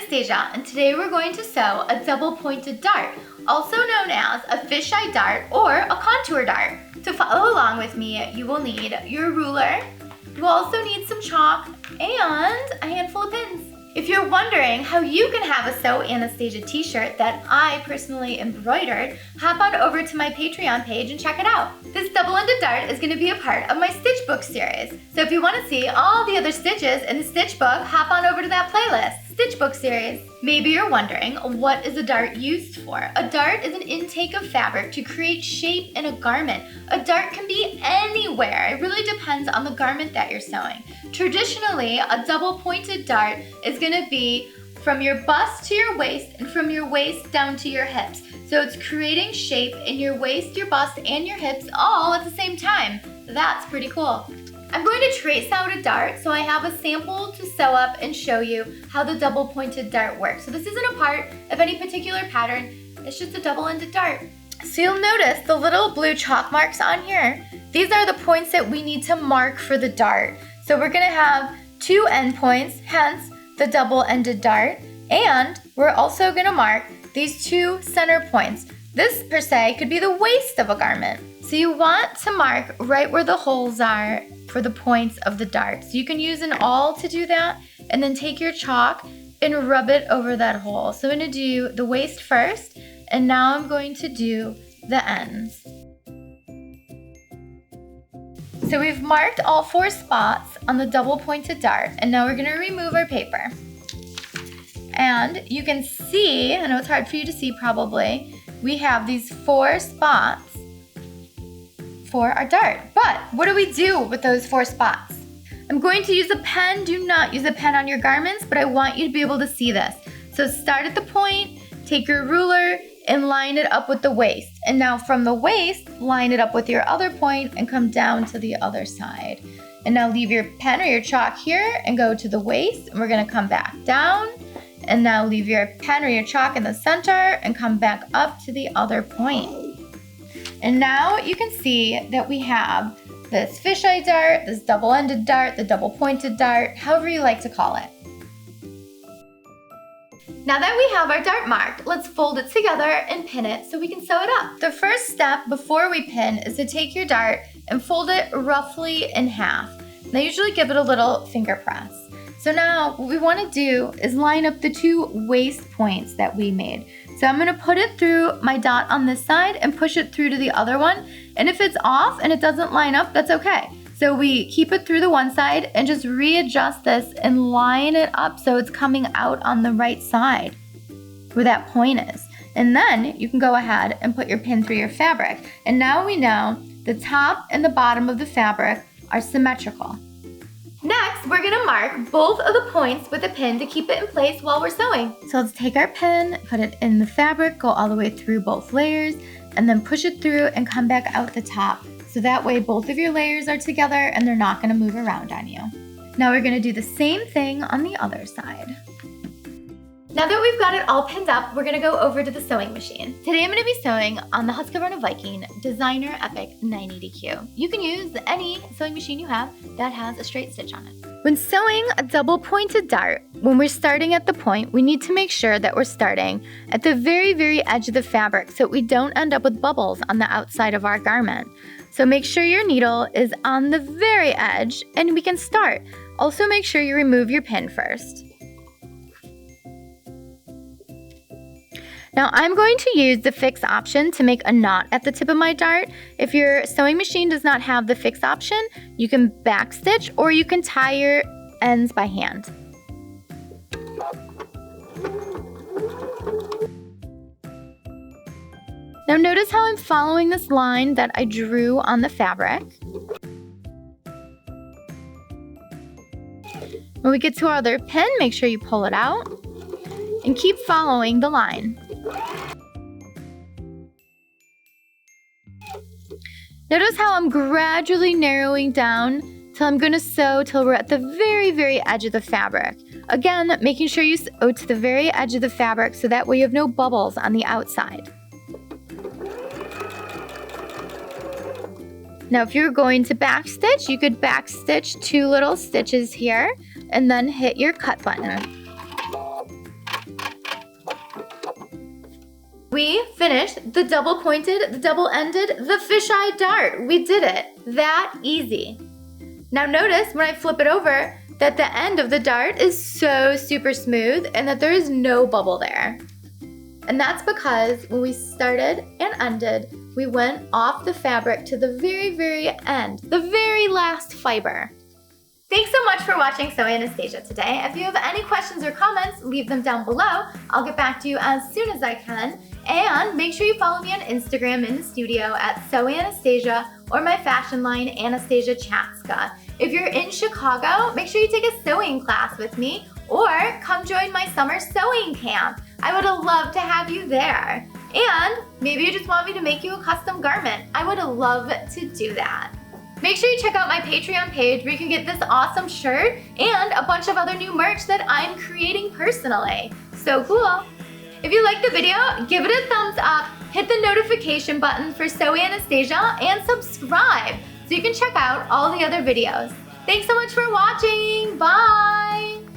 Anastasia, and today we're going to sew a double-pointed dart, also known as a fisheye dart or a contour dart. To follow along with me, you will need your ruler, you will also need some chalk, and a handful of pins. If you're wondering how you can have a Sew Anastasia t-shirt that I personally embroidered, hop on over to my Patreon page and check it out. This double-ended dart is going to be a part of my stitch book series. So if you want to see all the other stitches in the stitch book, hop on over to that playlist, stitch book series. Maybe you're wondering, what is a dart used for? A dart is an intake of fabric to create shape in a garment. A dart can be anywhere. It really depends on the garment that you're sewing. Traditionally, a double-pointed dart is going to be from your bust to your waist and from your waist down to your hips. So it's creating shape in your waist, your bust, and your hips all at the same time. That's pretty cool. I'm going to trace out a dart, so I have a sample to sew up and show you how the double-pointed dart works. So this isn't a part of any particular pattern, it's just a double-ended dart. So you'll notice the little blue chalk marks on here. These are the points that we need to mark for the dart. So we're gonna have 2 end points, hence the double-ended dart, and we're also gonna mark these 2 center points. This, per se, could be the waist of a garment. So you want to mark right where the holes are for the points of the dart. So you can use an awl to do that, and then take your chalk and rub it over that hole. So I'm gonna do the waist first, and now I'm going to do the ends. So we've marked all 4 spots on the double-pointed dart, and now we're gonna remove our paper. And you can see, I know it's hard for you to see probably, we have these 4 spots for our dart. But what do we do with those 4 spots? I'm going to use a pen. Do not use a pen on your garments, but I want you to be able to see this. So start at the point, take your ruler, and line it up with the waist. And now from the waist, line it up with your other point and come down to the other side. And now leave your pen or your chalk here and go to the waist, and we're gonna come back down. And now leave your pen or your chalk in the center and come back up to the other point. And now you can see that we have this fisheye dart, this double-ended dart, the double-pointed dart, however you like to call it. Now that we have our dart marked, let's fold it together and pin it so we can sew it up. The first step before we pin is to take your dart and fold it roughly in half. And I usually give it a little finger press. So now what we want to do is line up the 2 waist points that we made. So I'm going to put it through my dot on this side and push it through to the other one. And if it's off and it doesn't line up, that's okay. So we keep it through the one side and just readjust this and line it up so it's coming out on the right side where that point is. And then you can go ahead and put your pin through your fabric. And now we know the top and the bottom of the fabric are symmetrical. Next, we're gonna mark both of the points with a pin to keep it in place while we're sewing. So let's take our pin, put it in the fabric, go all the way through both layers, and then push it through and come back out the top. So that way both of your layers are together and they're not gonna move around on you. Now we're gonna do the same thing on the other side. Now that we've got it all pinned up, we're gonna go over to the sewing machine. Today I'm gonna be sewing on the Husqvarna Viking Designer Epic 980Q. You can use any sewing machine you have that has a straight stitch on it. When sewing a double-pointed dart, when we're starting at the point, we need to make sure that we're starting at the very, very edge of the fabric so we don't end up with bubbles on the outside of our garment. So make sure your needle is on the very edge and we can start. Also make sure you remove your pin first. Now I'm going to use the fix option to make a knot at the tip of my dart. If your sewing machine does not have the fix option, you can backstitch or you can tie your ends by hand. Now notice how I'm following this line that I drew on the fabric. When we get to our other pin, make sure you pull it out and keep following the line. Notice how I'm gradually narrowing down till I'm going to sew till we're at the very, very edge of the fabric. Again, making sure you sew to the very edge of the fabric so that way you have no bubbles on the outside. Now if you're going to backstitch, you could backstitch 2 little stitches here and then hit your cut button. We finished the double-pointed, the double-ended, the fisheye dart. We did it. That easy. Now notice when I flip it over that the end of the dart is so super smooth and that there is no bubble there. And that's because when we started and ended, we went off the fabric to the very, very end, the very last fiber. Thanks so much for watching Sew Anastasia today. If you have any questions or comments, leave them down below. I'll get back to you as soon as I can. And make sure you follow me on Instagram in the studio at Sew Anastasia or my fashion line, Anastasia Chatzka. If you're in Chicago, make sure you take a sewing class with me or come join my summer sewing camp. I would love to have you there. And maybe you just want me to make you a custom garment. I would love to do that. Make sure you check out my Patreon page where you can get this awesome shirt and a bunch of other new merch that I'm creating personally. So cool. If you liked the video, give it a thumbs up, hit the notification button for Sew Anastasia, and subscribe so you can check out all the other videos. Thanks so much for watching. Bye.